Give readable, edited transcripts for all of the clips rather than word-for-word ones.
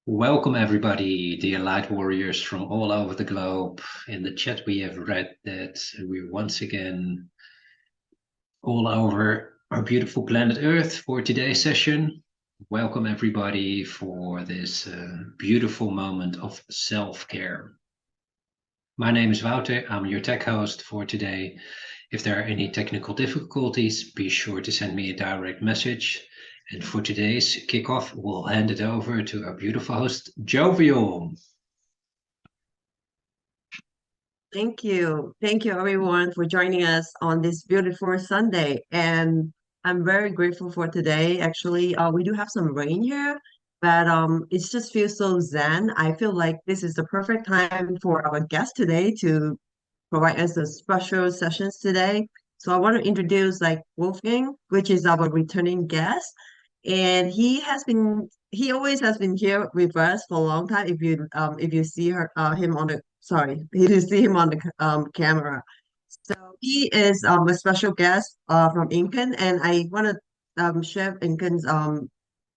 Welcome, everybody, dear light warriors from all over the globe. In the chat, we have read that we're once again all over our beautiful planet Earth for today's session. Welcome, everybody, for this beautiful moment of self-care. My name is Wouter. I'm your tech host for today. If there are any technical difficulties, be sure to send me a direct message. And for today's kickoff, we'll hand it over to our beautiful host, Jovial. Thank you. Thank you, everyone, for joining us on this beautiful Sunday. And I'm very grateful for today. Actually, we do have some rain here, but it just feels so zen. I feel like this is the perfect time for our guest today to provide us the special sessions today. So I want to introduce Wolfgang, which is our returning guest. And he always has been here with us for a long time. If you see him on the sorry, if you see him on the camera. So he is a special guest from Incan, and I want to share Incan's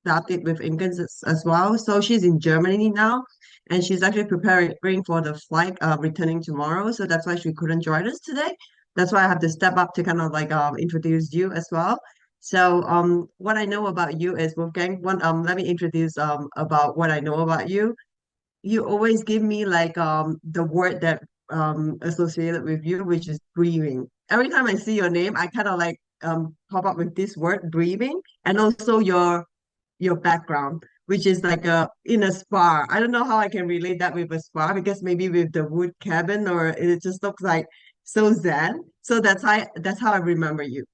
started with Incan's as well. So she's in Germany now, and she's actually preparing for the flight returning tomorrow. So that's why she couldn't join us today. That's why I have to step up to kind of introduce you as well. So what I know about you is Wolfgang. Let me introduce about what I know about you. You always give me the word that associated with you, which is breathing. Every time I see your name, I kind of pop up with this word breathing, and also your background, which is like a in a spa. I don't know how I can relate that with a spa because maybe with the wood cabin or it just looks like so zen. So that's how I remember you.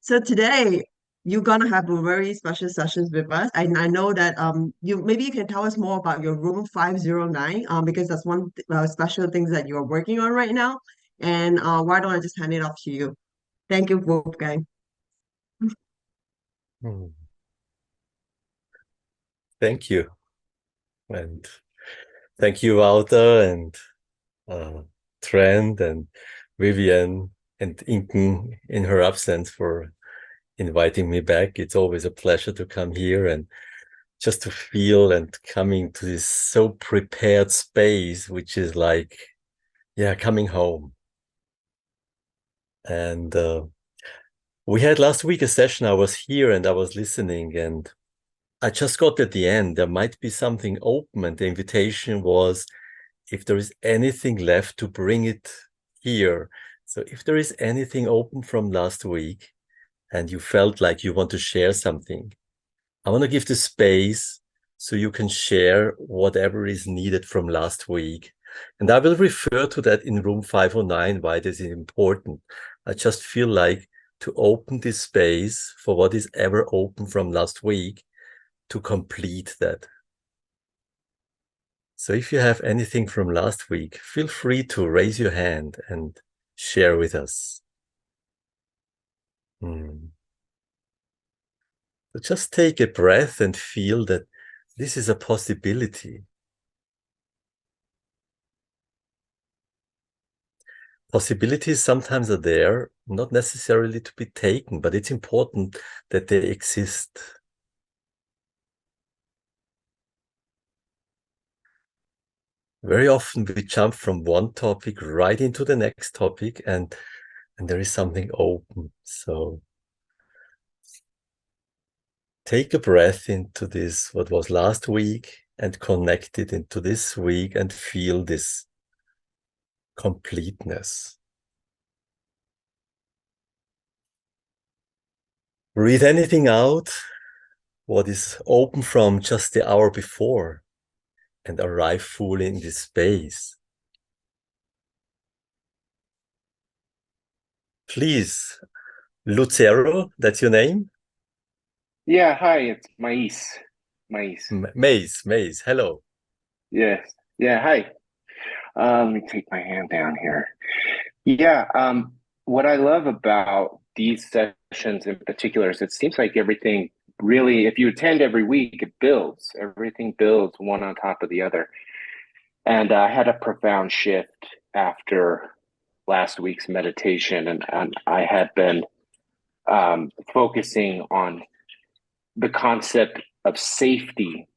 So today you're gonna have a very special sessions with us. I know that you can tell us more about your room 509 because that's one special things that you're working on right now. And why don't I just hand it off to you? Thank you, Wolfgang. Hmm. Thank you. And thank you, Wouter and uh, Trent and Vivian and Inken in her absence for inviting me back. It's always a pleasure to come here and just to feel and coming to this so prepared space, which is like, yeah, coming home. And we had last week a session. I was here and I was listening, and I just got at the end, there might be something open, and the invitation was if there is anything left to bring it here. So if there is anything open from last week and you felt like you want to share something, I want to give the space so you can share whatever is needed from last week. And I will refer to that in room 509, why this is important. I just feel like to open this space for what is ever open from last week to complete that. So if you have anything from last week, feel free to raise your hand and share with us. So just take a breath and feel that this is a possibility. Possibilities sometimes are there, not necessarily to be taken, but it's important that they exist. Very often we jump from one topic right into the next topic and there is something open. So take a breath into this, what was last week, and connect it into this week and feel this completeness. Breathe anything out, what is open from just the hour before, and arrive fully in this space. Please, Lucero, that's your name? Yeah, hi, it's Mais. Maze, hello. Yes. Yeah, hi. Let me take my hand down here. Yeah, what I love about these sessions in particular is it seems like everything really, if you attend every week, it builds. Everything builds one on top of the other. And I had a profound shift after last week's meditation, and I had been focusing on the concept of safety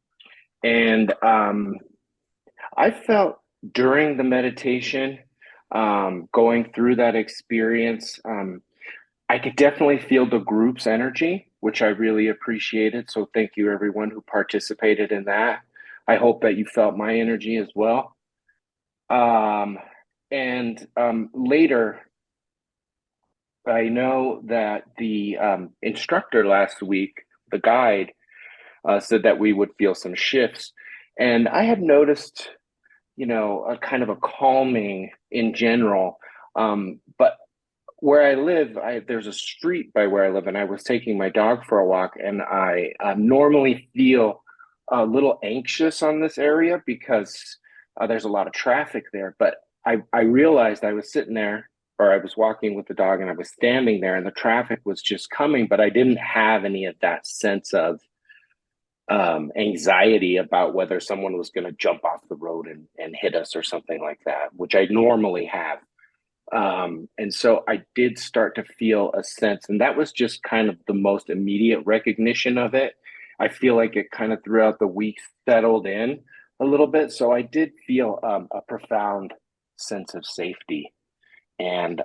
And I felt during the meditation, going through that experience, I could definitely feel the group's energy, which I really appreciated. So thank you, everyone who participated in that. I hope that you felt my energy as well. And later, I know that the instructor last week, the guide, said that we would feel some shifts. And I had noticed, a kind of a calming in general. But where I live, there's a street by where I live, and I was taking my dog for a walk, and I normally feel a little anxious on this area because there's a lot of traffic there. But I realized I was sitting there, or I was walking with the dog, and I was standing there, and the traffic was just coming, but I didn't have any of that sense of anxiety about whether someone was going to jump off the road and hit us or something like that, which I normally have. And so I did start to feel a sense, and that was just kind of the most immediate recognition of it. I feel like it kind of throughout the week settled in a little bit. So I did feel a profound sense of safety, and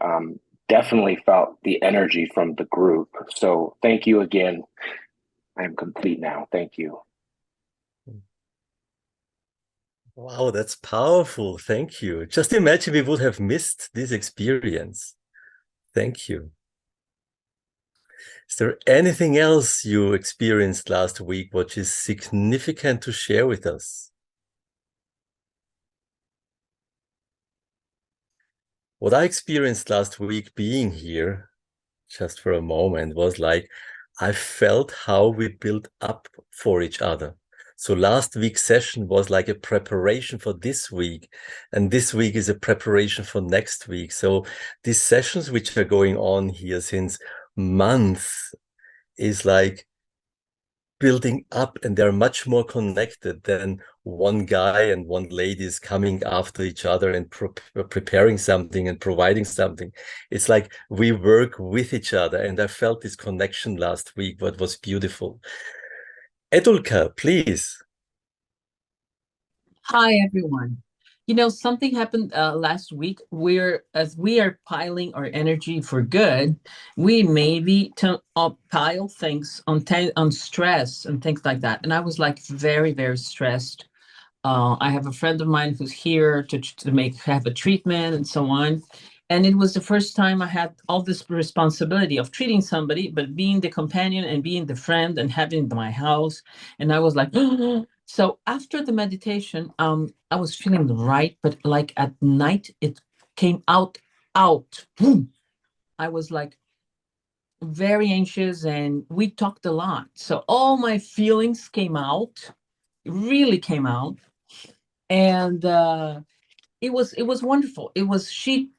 definitely felt the energy from the group. So thank you again. I'm complete now. Thank you. Wow, that's powerful. Thank you. Just imagine we would have missed this experience. Thank you. Is there anything else you experienced last week which is significant to share with us? What I experienced last week being here, just for a moment, was like I felt how we built up for each other. So last week's session was like a preparation for this week, and this week is a preparation for next week. So these sessions which are going on here since months is like building up, and they're much more connected than one guy and one lady is coming after each other and preparing something and providing something. It's like we work with each other, and I felt this connection last week, what was beautiful. Edulka, please. Hi, everyone. Something happened last week where, as we are piling our energy for good, we maybe pile things on stress and things like that. And I was like very, very stressed. I have a friend of mine who's here to have a treatment and so on. And it was the first time I had all this responsibility of treating somebody, but being the companion and being the friend and having my house. And I was like, so after the meditation, I was feeling right, but like at night, it came out. Boom. I was like very anxious, and we talked a lot. So all my feelings came out, really came out. And it was wonderful. She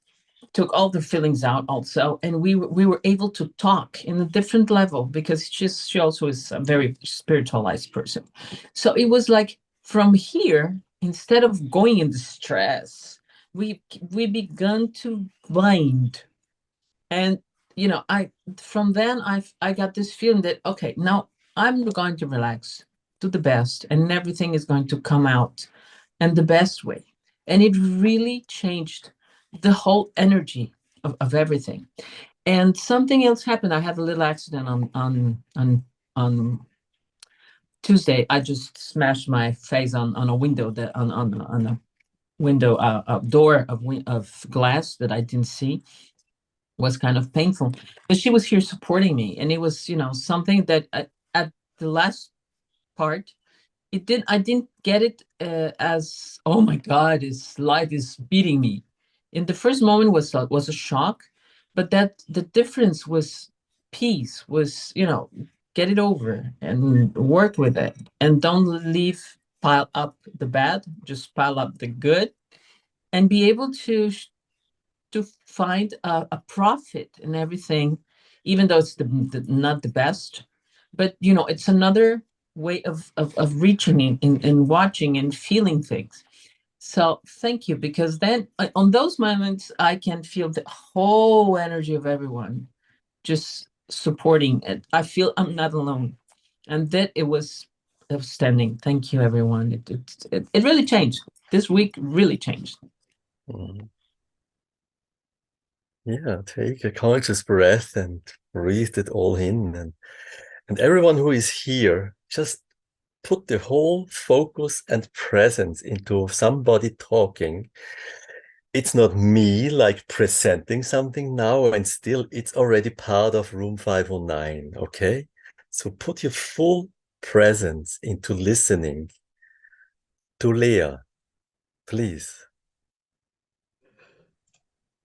took all the feelings out also, and we were able to talk in a different level because she also is a very spiritualized person. So it was like from here, instead of going into stress, we began to bind. And I from then I got this feeling that okay, now I'm going to relax, do the best, and everything is going to come out and the best way. And it really changed the whole energy of everything. And something else happened. I had a little accident on Tuesday. I just smashed my face on a window on a window, a door of glass that I didn't see. Was kind of painful, but she was here supporting me, and it was something that at the last part I didn't get it as, oh my God, his life is beating me. In the first moment was a shock, but that the difference was peace, was, get it over and work with it, and don't pile up the bad, just pile up the good, and be able to find a profit in everything, even though it's not the best, but it's another way of reaching and watching and feeling things. So thank you, because then on those moments I can feel the whole energy of everyone just supporting it. I feel I'm not alone, and that it was outstanding. Thank you, everyone. It really changed. This week really changed. Mm. Yeah, take a conscious breath and breathe it all in. And everyone who is here, just put the whole focus and presence into somebody talking. It's not me like presenting something now, and still it's already part of room 509, okay? So put your full presence into listening to Leah, please.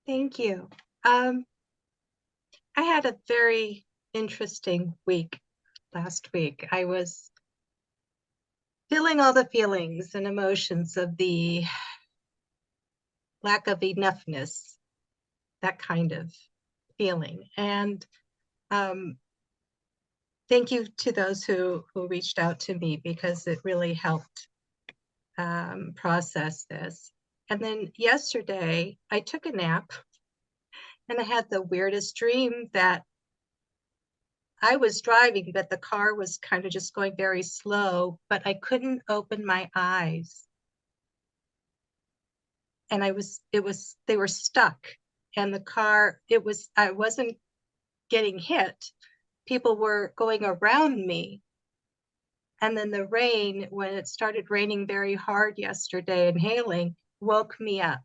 Thank you. I had a very interesting week last week. I was feeling all the feelings and emotions of the lack of enoughness, that kind of feeling. And thank you to those who reached out to me, because it really helped process this. And then yesterday I took a nap and I had the weirdest dream that I was driving, but the car was kind of just going very slow, but I couldn't open my eyes. And they were stuck. And the car, I wasn't getting hit. People were going around me. And then the rain, when it started raining very hard yesterday and hailing, woke me up.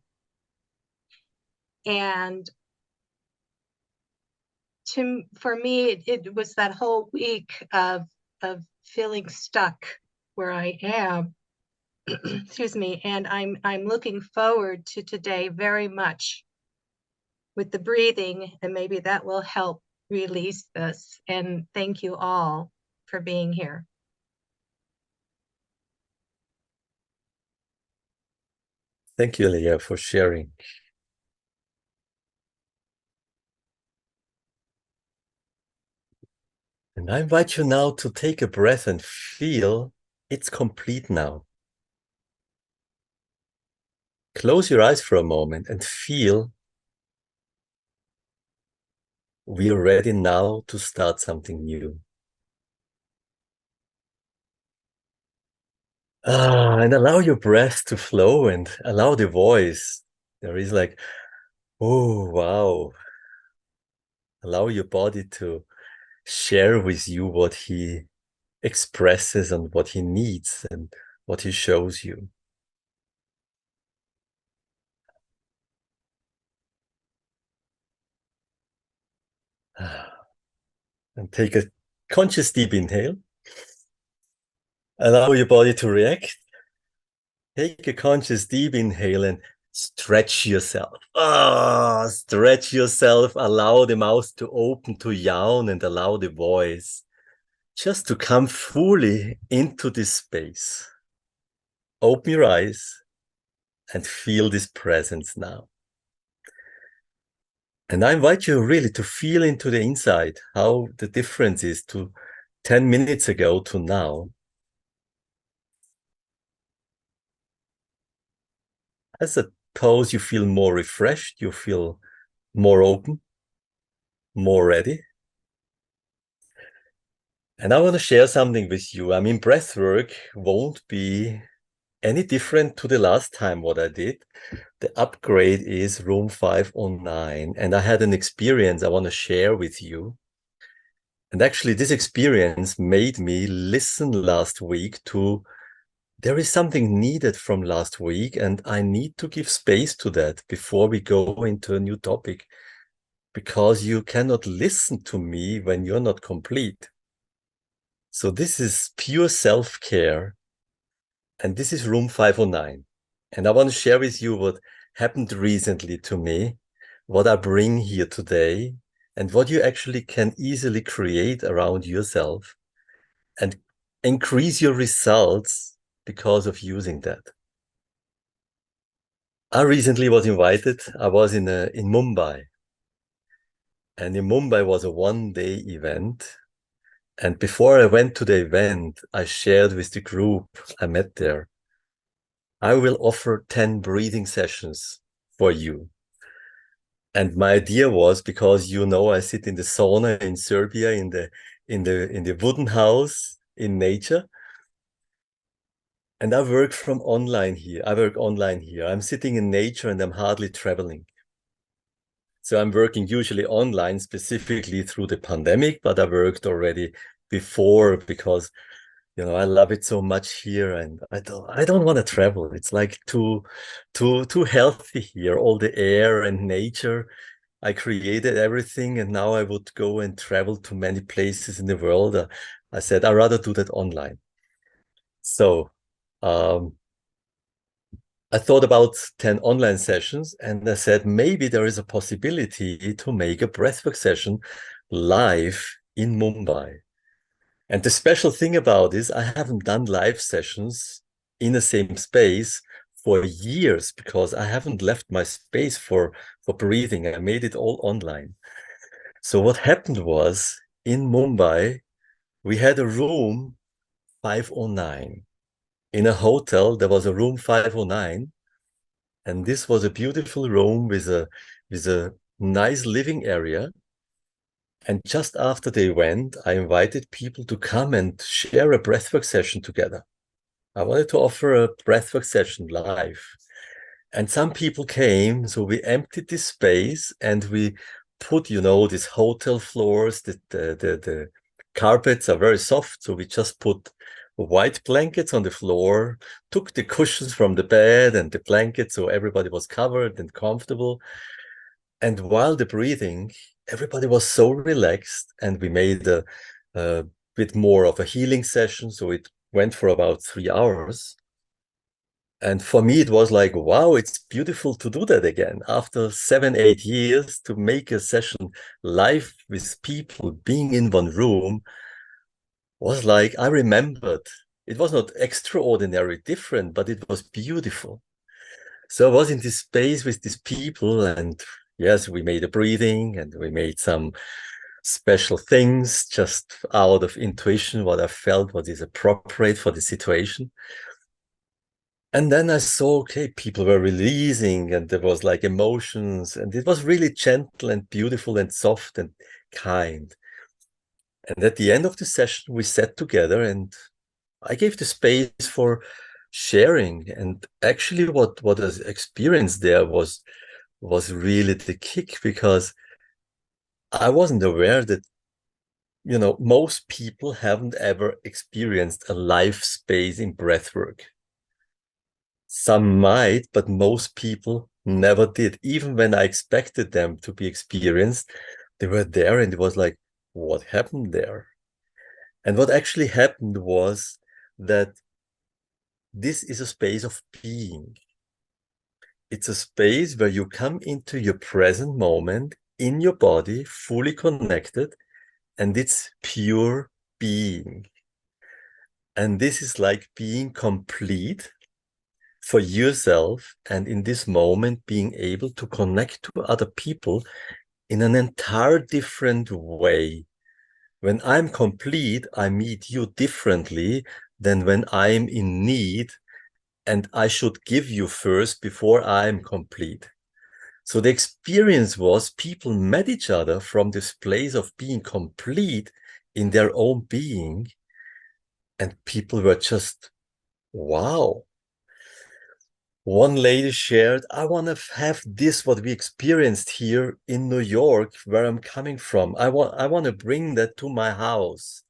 And for me, it was that whole week of feeling stuck where I am. Excuse me. And I'm looking forward to today very much with the breathing, and maybe that will help release this. And thank you all for being here. Thank you, Leah, for sharing. And I invite you now to take a breath and feel it's complete now. Close your eyes for a moment and feel we are ready now to start something new. And allow your breath to flow and allow the voice. There is like, oh, wow. Allow your body to share with you what he expresses and what he needs and what he shows you. And take a conscious deep inhale. Allow your body to react. Take a conscious deep inhale and stretch yourself. Stretch yourself. Allow the mouth to open, to yawn, and allow the voice just to come fully into this space. Open your eyes and feel this presence now. And I invite you really to feel into the inside how the difference is to 10 minutes ago to now. I suppose you feel more refreshed, you feel more open, more ready. And I want to share something with you. I mean, breathwork won't be any different to the last time what I did. The upgrade is room 509. And I had an experience I want to share with you. And actually, this experience made me listen last week to there is something needed from last week, and I need to give space to that before we go into a new topic, because you cannot listen to me when you're not complete. So this is pure self-care, and this is room 509. And I want to share with you what happened recently to me, what I bring here today, and what you actually can easily create around yourself and increase your results because of using that. I recently was invited. I was in Mumbai. And in Mumbai was a one-day event. And before I went to the event, I shared with the group I met there, I will offer 10 breathing sessions for you. And my idea was, because I sit in the sauna in Serbia, in the wooden house in nature. And I work from online here. I work online here. I'm sitting in nature and I'm hardly traveling. So I'm working usually online, specifically through the pandemic, but I worked already before because, you know, I love it so much here, and I don't want to travel. It's like too healthy here. All the air and nature. I created everything, and now I would go and travel to many places in the world. I said I'd rather do that online. So I thought about 10 online sessions, and I said maybe there is a possibility to make a breathwork session live in Mumbai. And the special thing about this, I haven't done live sessions in the same space for years because I haven't left my space for breathing. I made it all online. So what happened was, in Mumbai, we had a room 509. In a hotel, there was a room 509. And this was a beautiful room with a nice living area. And just after they went, I invited people to come and share a breathwork session together. I wanted to offer a breathwork session live. And some people came, so we emptied this space and we put, you know, these hotel floors, the carpets are very soft. So we just put white blankets on the floor, took the cushions from the bed and the blankets, so everybody was covered and comfortable. And while the breathing, everybody was so relaxed, and we made a bit more of a healing session. So it went for about 3 hours. And for me, it was like, wow, it's beautiful to do that again. After 7, 8 years, to make a session live with people being in one room was like, I remembered. It was not extraordinary different, but it was beautiful. So I was in this space with these people, and yes, we made a breathing and we made some special things just out of intuition, what I felt, what is appropriate for the situation. And then I saw, okay, people were releasing, and there was like emotions, and it was really gentle and beautiful and soft and kind. And at the end of the session, we sat together and I gave the space for sharing. And actually what I experienced there was really the kick, because I wasn't aware that, you know, most people haven't ever experienced a live space in breathwork. Some might, but most people never did. Even when I expected them to be experienced, they were there and it was like, what happened there? And what actually happened was that this is a space of being. It's a space where you come into your present moment in your body, fully connected, and it's pure being. And this is like being complete for yourself, and in this moment being able to connect to other people in an entire different way. When I'm complete, I meet you differently than when I'm in need and I should give you first before I'm complete. So the experience was people met each other from this place of being complete in their own being, and people were just, wow. One lady shared, I want to have this, what we experienced here in New York, where I'm coming from. I want to bring that to my house.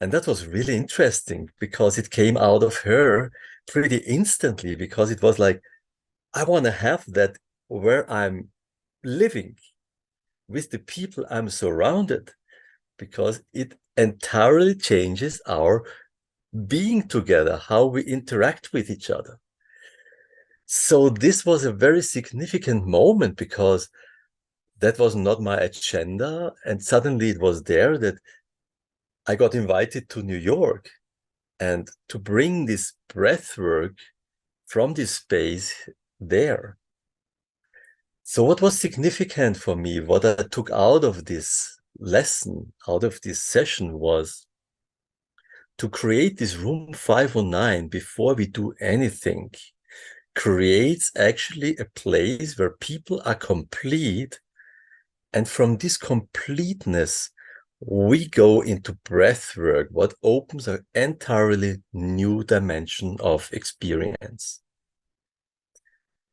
And that was really interesting because it came out of her pretty instantly, because it was like, I want to have that where I'm living with the people I'm surrounded, because it entirely changes our being together, how we interact with each other. So this was a very significant moment, because that was not my agenda. And suddenly it was there that I got invited to New York and to bring this breath work from this space there. So what was significant for me, what I took out of this lesson, out of this session, was to create this room 509 before we do anything creates actually a place where people are complete. And from this completeness, we go into breath work, what opens an entirely new dimension of experience.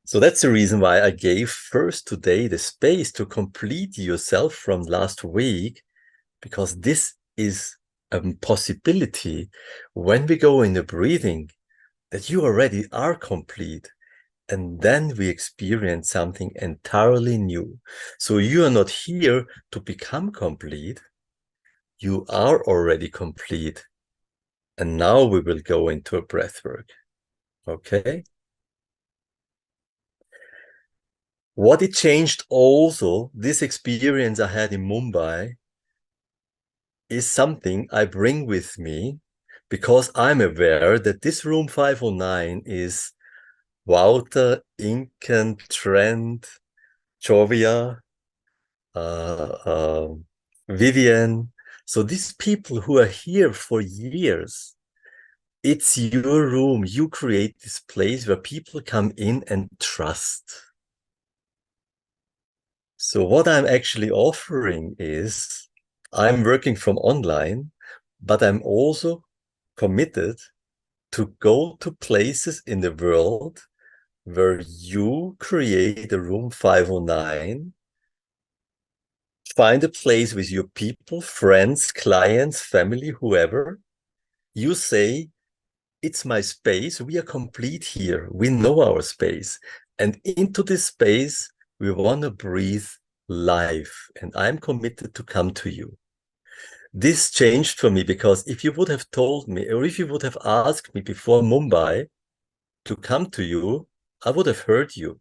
So that's the reason why I gave first today the space to complete yourself from last week, because this is a possibility when we go in the breathing that you already are complete. And then we experience something entirely new. So you are not here to become complete. You are already complete. And now we will go into a breath work. Okay? What it changed also, this experience I had in Mumbai, is something I bring with me because I'm aware that this room 509 is Wouter, Inken, Trent, Jovia, Vivian. So these people who are here for years, it's your room. You create this place where people come in and trust. So what I'm actually offering is, I'm working from online, but I'm also committed to go to places in the world where you create a room 509, find a place with your people, friends, clients, family, whoever. You say, it's my space. We are complete here. We know our space. And into this space, we want to breathe life. And I'm committed to come to you. This changed for me because if you would have told me, or if you would have asked me before Mumbai to come to you, I would have heard you.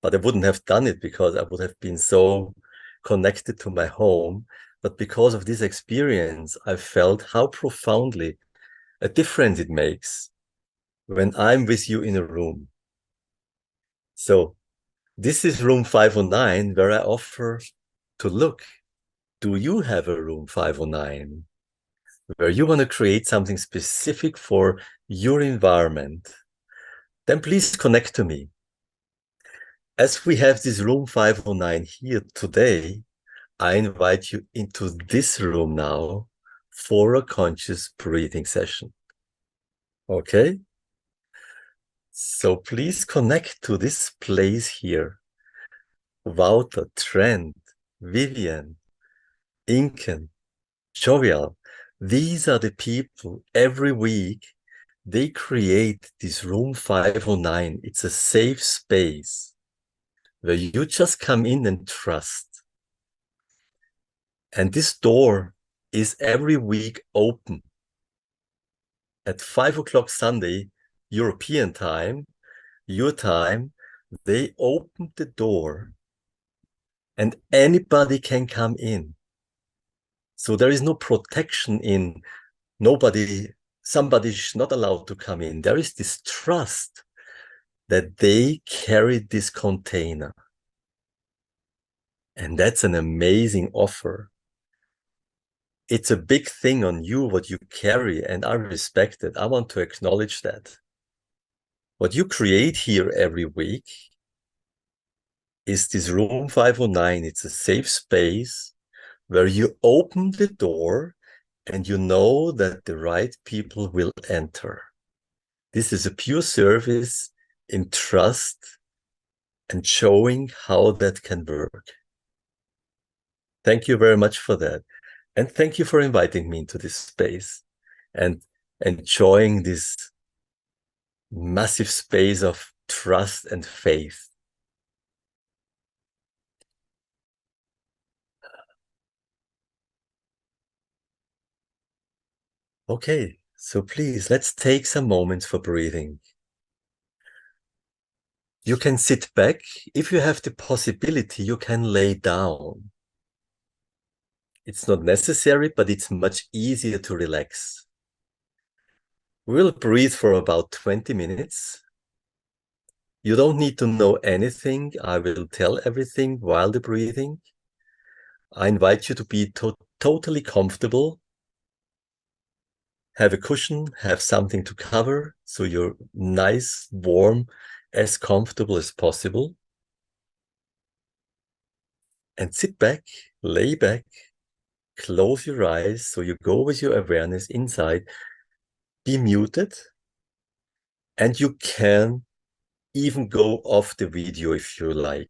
But I wouldn't have done it because I would have been so connected to my home. But because of this experience, I felt how profoundly a difference it makes when I'm with you in a room. So this is room 509, where I offer to look. Do you have a room 509 where you want to create something specific for your environment? Then please connect to me. As we have this room 509 here today, I invite you into this room now for a conscious breathing session. Okay? So please connect to this place here. Wouter, Trent, Vivian, Inken, Jovial. These are the people every week they create this room 509. It's a safe space where you just come in and trust. And this door is every week open at 5 o'clock Sunday, European time, your time. They open the door and anybody can come in. So there is no protection in somebody's not allowed to come in. There is this trust that they carry this container. And that's an amazing offer. It's a big thing on you, what you carry, and I respect it. I want to acknowledge that. What you create here every week is this room 509. It's a safe space where you open the door and you know that the right people will enter. This is a pure service in trust and showing how that can work. Thank you very much for that. And thank you for inviting me into this space and enjoying this massive space of trust and faith. Okay, so please, let's take some moments for breathing. You can sit back. If you have the possibility, you can lay down. It's not necessary, but it's much easier to relax. We'll breathe for about 20 minutes. You don't need to know anything. I will tell everything while the breathing. I invite you to be totally comfortable. Have a cushion, have something to cover, so you're nice, warm, as comfortable as possible. And sit back, lay back, close your eyes. So you go with your awareness inside, be muted, and you can even go off the video if you like.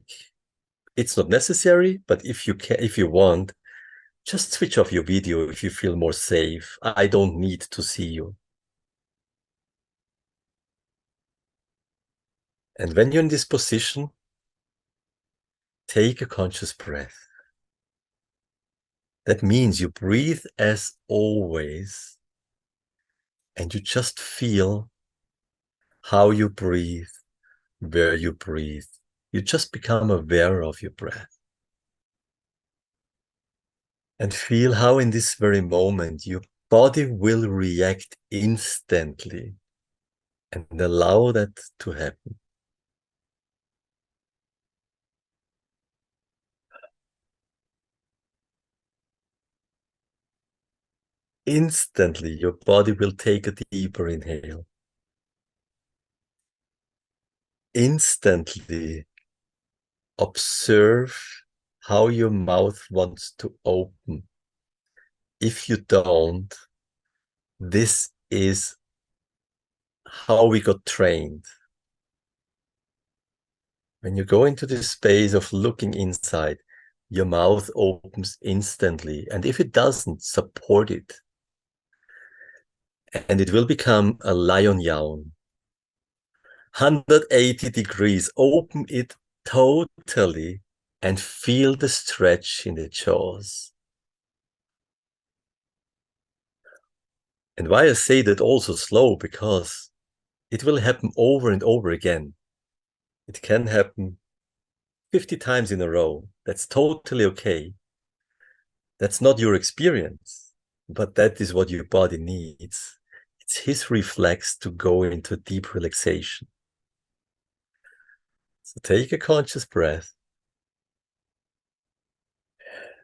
It's not necessary, but if you want, just switch off your video if you feel more safe. I don't need to see you. And when you're in this position, take a conscious breath. That means you breathe as always, and you just feel how you breathe, where you breathe. You just become aware of your breath. And feel how in this very moment your body will react instantly, and allow that to happen. Instantly, your body will take a deeper inhale. Instantly, observe how your mouth wants to open. If you don't, this is how we got trained. When you go into this space of looking inside, your mouth opens instantly. And if it doesn't, support it. And it will become a lion yawn. 180 degrees, open it totally and feel the stretch in the jaws. And why I say that also slow, because it will happen over and over again. It can happen 50 times in a row. That's totally okay. That's not your experience, but that is what your body needs. It's his reflex to go into deep relaxation. So take a conscious breath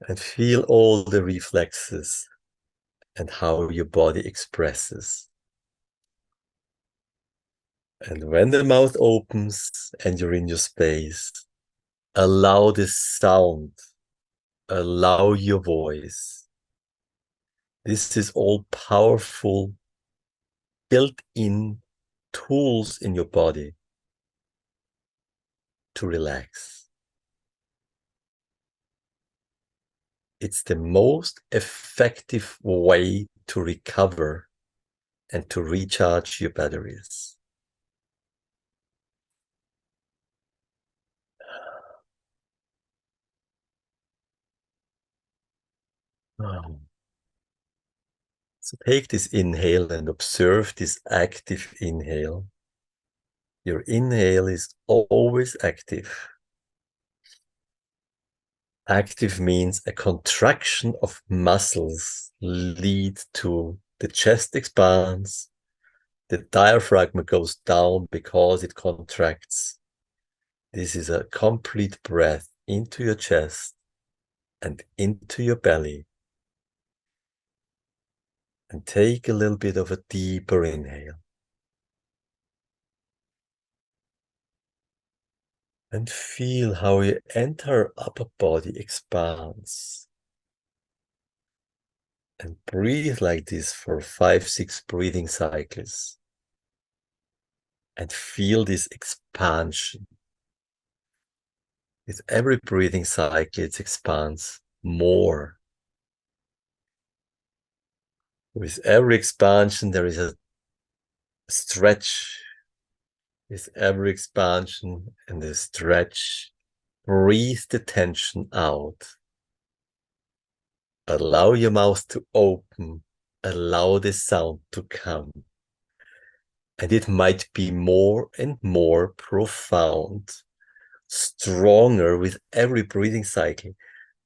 and feel all the reflexes and how your body expresses. And when the mouth opens and you're in your space, allow this sound, allow your voice. This is all powerful, built-in tools in your body to relax. It's the most effective way to recover and to recharge your batteries. So take this inhale and observe this active inhale. Your inhale is always active. Active means a contraction of muscles lead to the chest expands, the diaphragm goes down because it contracts. This is a complete breath into your chest and into your belly. And take a little bit of a deeper inhale. And feel how your entire upper body expands. And breathe like this for 5-6 breathing cycles. And feel this expansion. With every breathing cycle, it expands more. With every expansion, there is a stretch. With every expansion and the stretch, breathe the tension out. Allow your mouth to open. Allow the sound to come. And it might be more and more profound, stronger with every breathing cycle.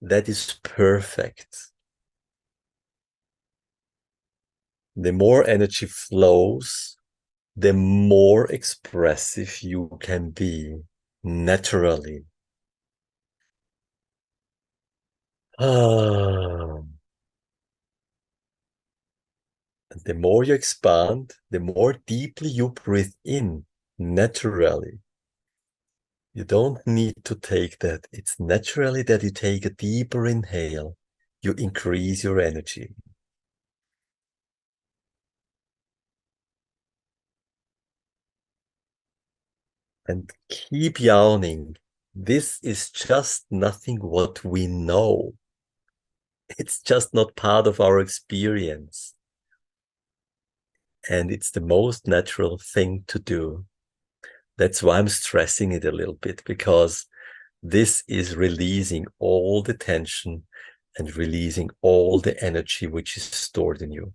That is perfect. The more energy flows, the more expressive you can be naturally. And the more you expand, the more deeply you breathe in naturally. You don't need to take that. It's naturally that you take a deeper inhale you increase your energy. And keep yawning. This is just nothing what we know. It's just not part of our experience. And it's the most natural thing to do. That's why I'm stressing it a little bit, because this is releasing all the tension and releasing all the energy which is stored in you.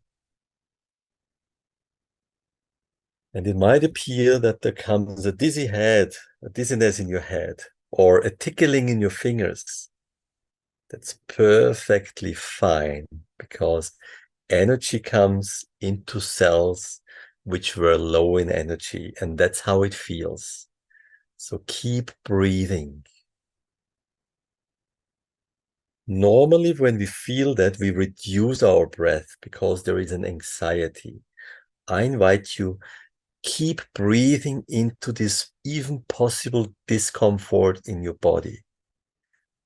And it might appear that there comes a dizzy head, a dizziness in your head, or a tickling in your fingers. That's perfectly fine, because energy comes into cells which were low in energy, and that's how it feels. So keep breathing. Normally, when we feel that, we reduce our breath because there is an anxiety. I invite you, keep breathing into this even possible discomfort in your body,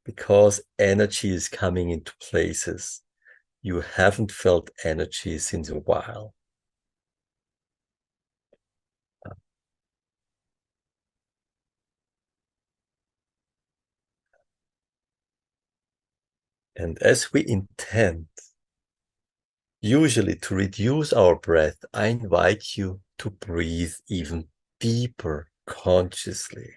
because energy is coming into places you haven't felt energy since a while. And as we intend, usually to reduce our breath, I invite you to breathe even deeper consciously.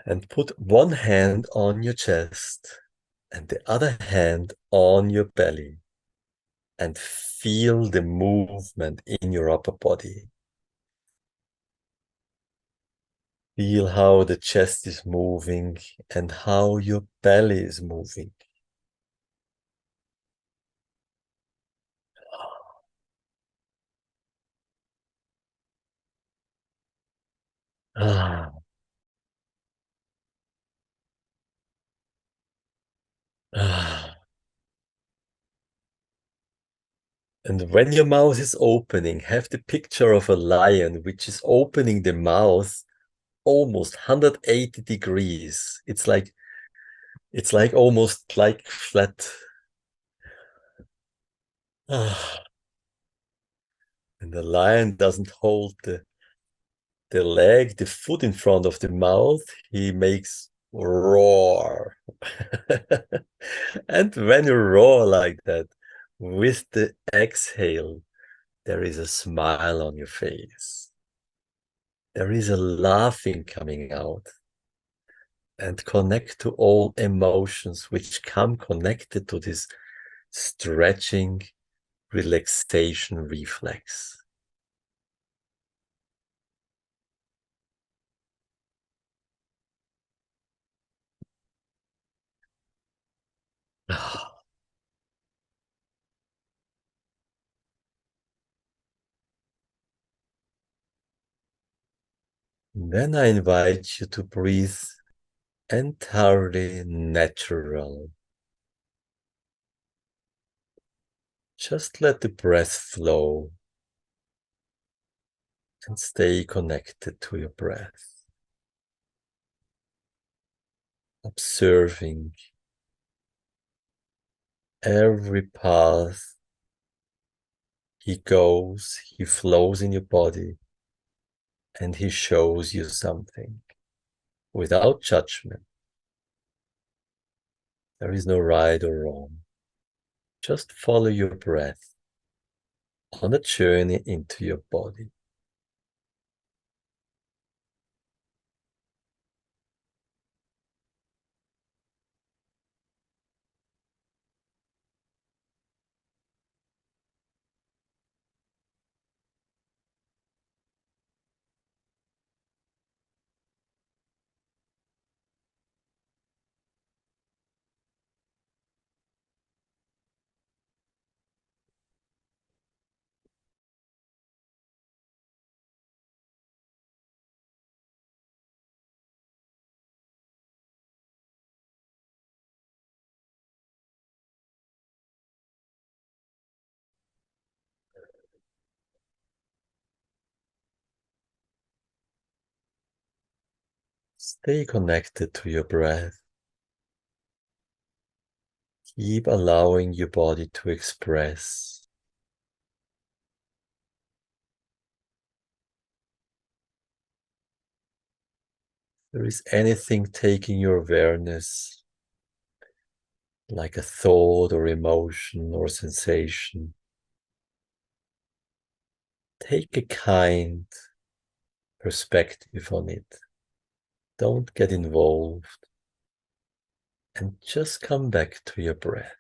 And put one hand on your chest and the other hand on your belly, and feel the movement in your upper body. Feel how the chest is moving and how your belly is moving. Ah. Ah. And when your mouth is opening, have the picture of a lion which is opening the mouth almost 180 degrees. It's like almost like flat. Ah. And the lion doesn't hold the leg, the foot in front of the mouth. He makes roar. And when you roar like that, with the exhale, there is a smile on your face. There is a laughing coming out. And connect to all emotions which come connected to this stretching, relaxation reflex. Then I invite you to breathe entirely natural. Just let the breath flow and stay connected to your breath. Observing every path he goes, he flows in your body, and he shows you something without judgment. There is no right or wrong. Just follow your breath on a journey into your body. Stay connected to your breath. Keep allowing your body to express. There is anything taking your awareness, like a thought or emotion or sensation. Take a kind perspective on it. Don't get involved and just come back to your breath.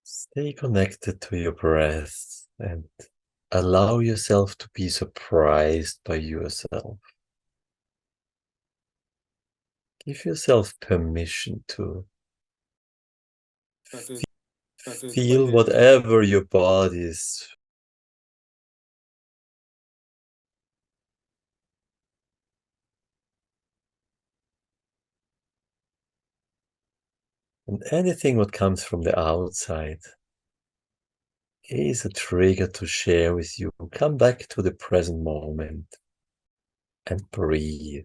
Stay connected to your breath and allow yourself to be surprised by yourself. Give yourself permission to feel whatever your body is. And anything what comes from the outside is a trigger to share with you. Come back to the present moment and breathe.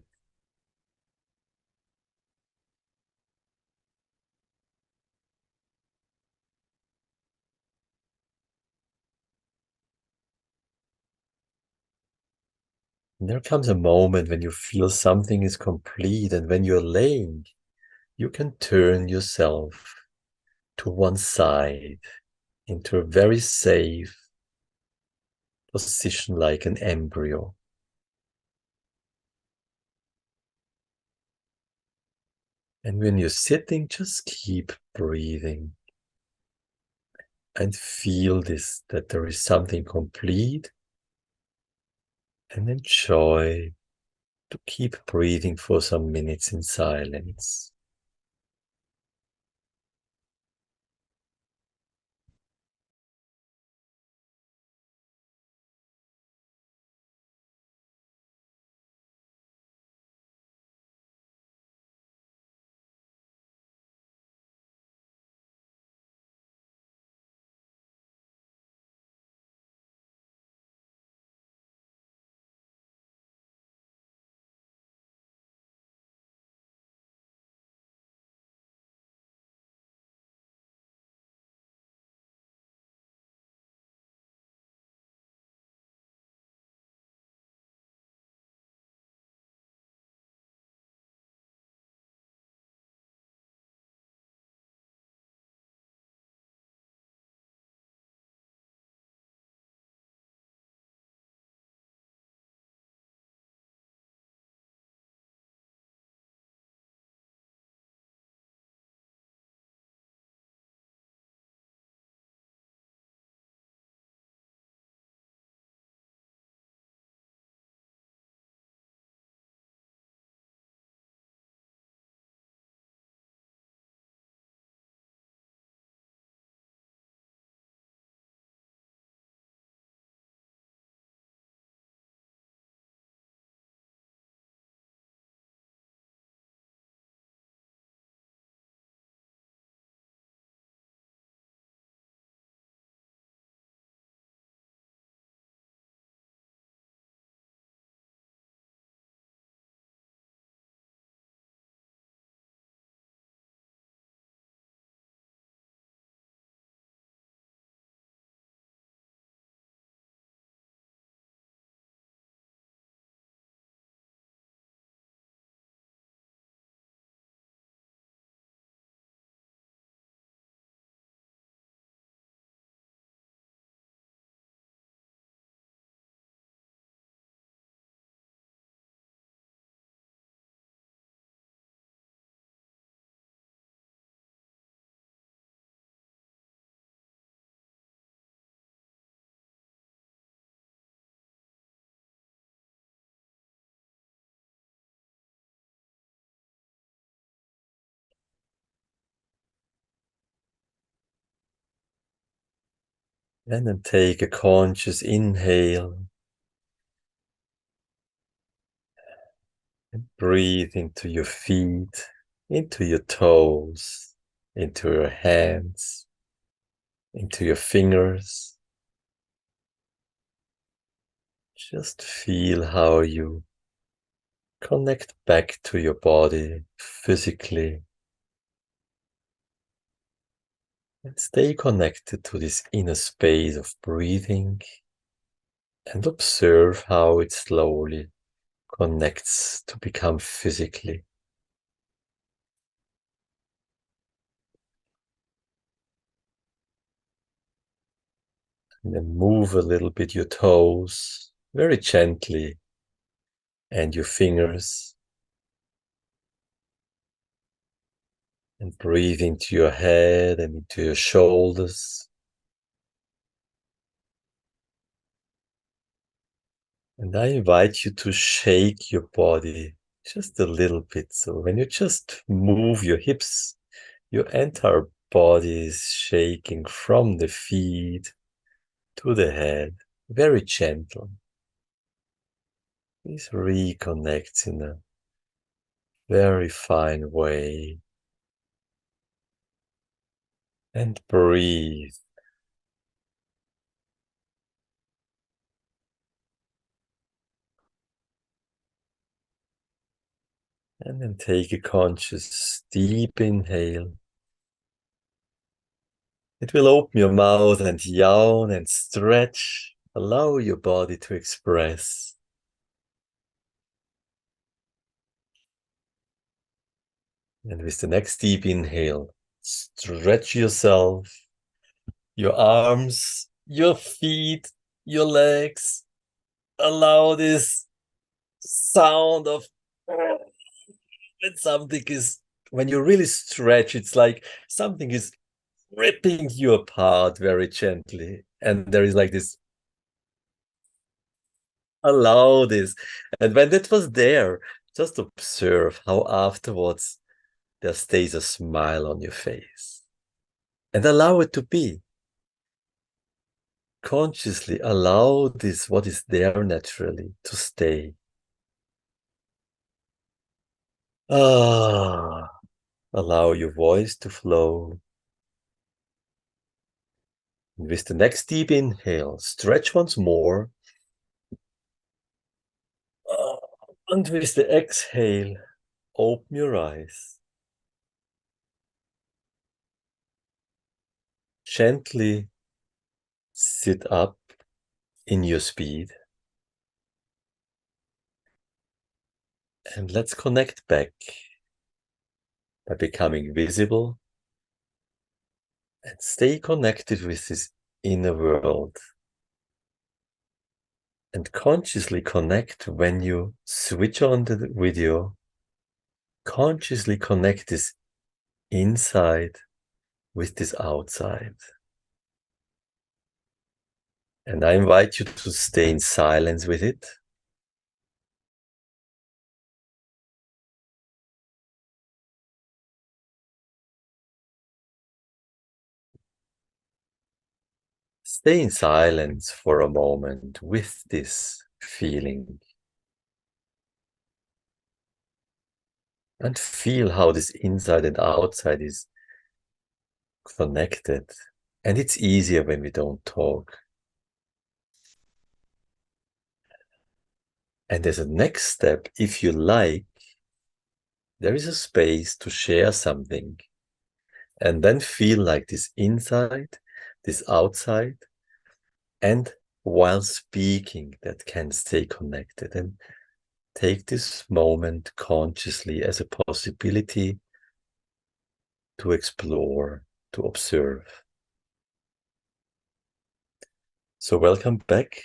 And there comes a moment when you feel something is complete, and when you're laying, you can turn yourself to one side into a very safe position like an embryo. And when you're sitting, just keep breathing and feel this, that there is something complete, and enjoy to keep breathing for some minutes in silence. And then take a conscious inhale. And breathe into your feet, into your toes, into your hands, into your fingers. Just feel how you connect back to your body physically. And stay connected to this inner space of breathing and observe how it slowly connects to become physically. And then move a little bit your toes very gently and your fingers. And breathe into your head and into your shoulders. And I invite you to shake your body just a little bit. So when you just move your hips, your entire body is shaking from the feet to the head, very gentle. This reconnects in a very fine way. And breathe. And then take a conscious deep inhale. It will open your mouth and yawn and stretch. Allow your body to express. And with the next deep inhale, stretch yourself, your arms, your feet, your legs. Allow this sound of when something is, when you really stretch, it's like something is ripping you apart very gently. And there is like this, allow this. And when that was there, just observe how afterwards there stays a smile on your face. And allow it to be. Consciously allow this, what is there naturally, to stay. Allow your voice to flow. And with the next deep inhale, stretch once more. And with the exhale, open your eyes. Gently sit up in your speed. And let's connect back by becoming visible and stay connected with this inner world. And consciously connect when you switch on the video. Consciously connect this inside with this outside. And I invite you to stay in silence with it. Stay in silence for a moment with this feeling. And feel how this inside and outside is connected. And it's easier when we don't talk. And as a next step, if you like, there is a space to share something. And then feel like this inside, this outside, and while speaking, that can stay connected. And take this moment consciously as a possibility to explore, to observe. So welcome back.